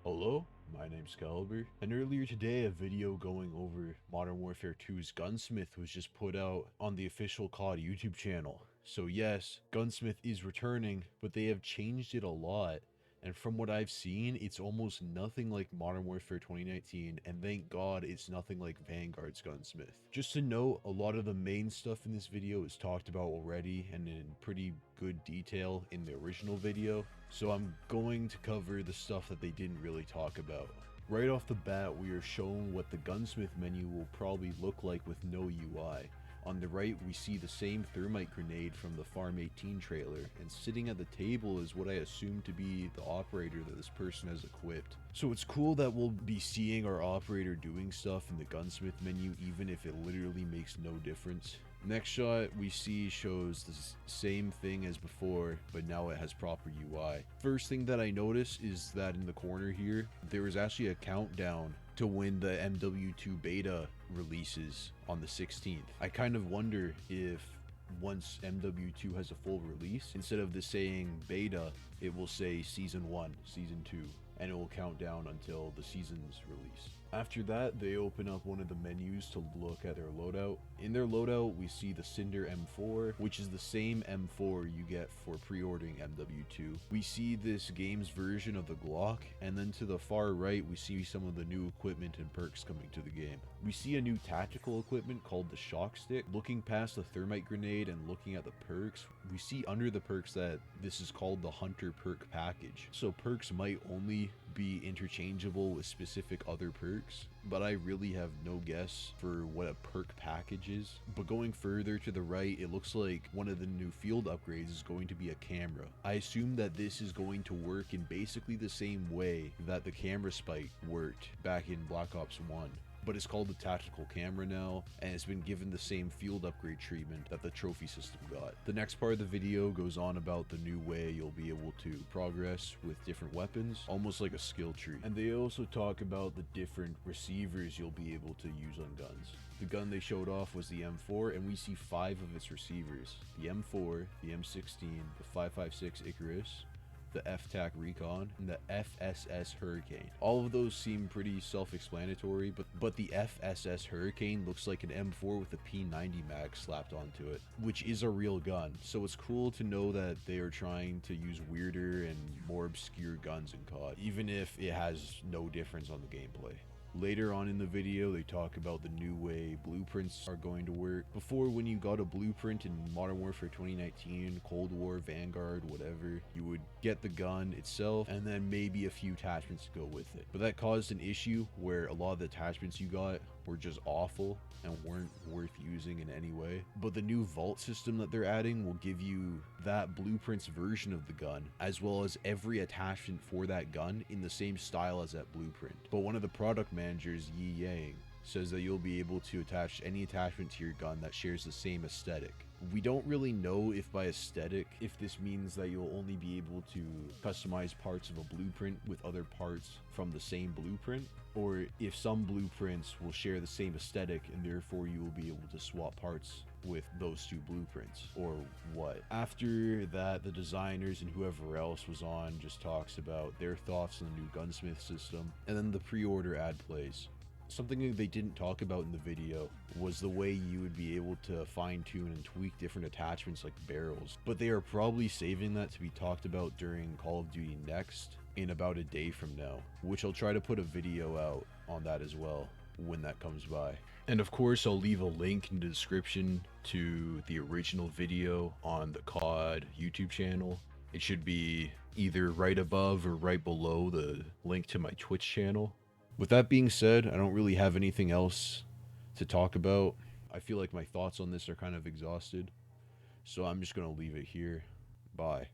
Hello, my name's Caliber, and earlier today a video going over Modern Warfare 2's Gunsmith was just put out on the official COD YouTube channel. So yes, Gunsmith is returning, but they have changed it a lot, and from what I've seen, it's almost nothing like Modern Warfare 2019, and thank God it's nothing like Vanguard's Gunsmith. Just to note, a lot of the main stuff in this video is talked about already and in pretty good detail in the original video, so I'm going to cover the stuff that they didn't really talk about. Right off the bat, we are shown what the Gunsmith menu will probably look like with no UI. On the right, we see the same thermite grenade from the Farm 18 trailer, and sitting at the table is what I assume to be the operator that this person has equipped. So it's cool that we'll be seeing our operator doing stuff in the Gunsmith menu, even if it literally makes no difference. Next shot we see shows the same thing as before, but now it has proper UI. First thing that I notice is that in the corner here, there is actually a countdown to when the MW2 beta releases on the 16th. I kind of wonder if once MW2 has a full release, instead of this saying beta, it will say season 1, season 2, and it will count down until the season's release. After that, they open up one of the menus to look at their loadout. In their loadout, we see the Cinder M4, which is the same M4 you get for pre-ordering MW2. We see this game's version of the Glock, and then to the far right, we see some of the new equipment and perks coming to the game. We see a new tactical equipment called the Shock Stick. Looking past the thermite grenade and looking at the perks, we see under the perks that this is called the Hunter perk package. So perks might only be interchangeable with specific other perks, but I really have no guess for what a perk package is. But going further to the right, it looks like one of the new field upgrades is going to be a camera. I assume that this is going to work in basically the same way that the camera spike worked back in Black Ops 1. But it's called the tactical camera now, and it's been given the same field upgrade treatment that the trophy system got. The next part of the video goes on about the new way you'll be able to progress with different weapons, almost like a skill tree. And they also talk about the different receivers you'll be able to use on guns. The gun they showed off was the M4, and we see 5 of its receivers: the M4, the M16, the 5.56 Icarus, the F-TAC Recon, and the FSS Hurricane. All of those seem pretty self-explanatory, but the FSS Hurricane looks like an M4 with a P90 mag slapped onto it, which is a real gun. So it's cool to know that they are trying to use weirder and more obscure guns in COD, even if it has no difference on the gameplay. Later on in the video, they talk about the new way blueprints are going to work. Before, when you got a blueprint in Modern Warfare 2019, Cold War, Vanguard, whatever, you would get the gun itself and then maybe a few attachments to go with it. But that caused an issue where a lot of the attachments you got were just awful and weren't worth using in any way. But the new vault system that they're adding will give you that blueprint's version of the gun, as well as every attachment for that gun in the same style as that blueprint. But one of the product managers, Yi Yang, says that you'll be able to attach any attachment to your gun that shares the same aesthetic. We don't really know if by aesthetic, if this means that you'll only be able to customize parts of a blueprint with other parts from the same blueprint, or if some blueprints will share the same aesthetic and therefore you will be able to swap parts with those two blueprints, or what. After that, the designers and whoever else was on just talks about their thoughts on the new gunsmith system, and then the pre-order ad plays. Something that they didn't talk about in the video was the way you would be able to fine-tune and tweak different attachments like barrels, but they are probably saving that to be talked about during Call of Duty Next in about a day from now, which I'll try to put a video out on that as well when that comes by. And of course, I'll leave a link in the description to the original video on the COD YouTube channel. It should be either right above or right below the link to my Twitch channel. With that being said, I don't really have anything else to talk about. I feel like my thoughts on this are kind of exhausted, so I'm just going to leave it here. Bye.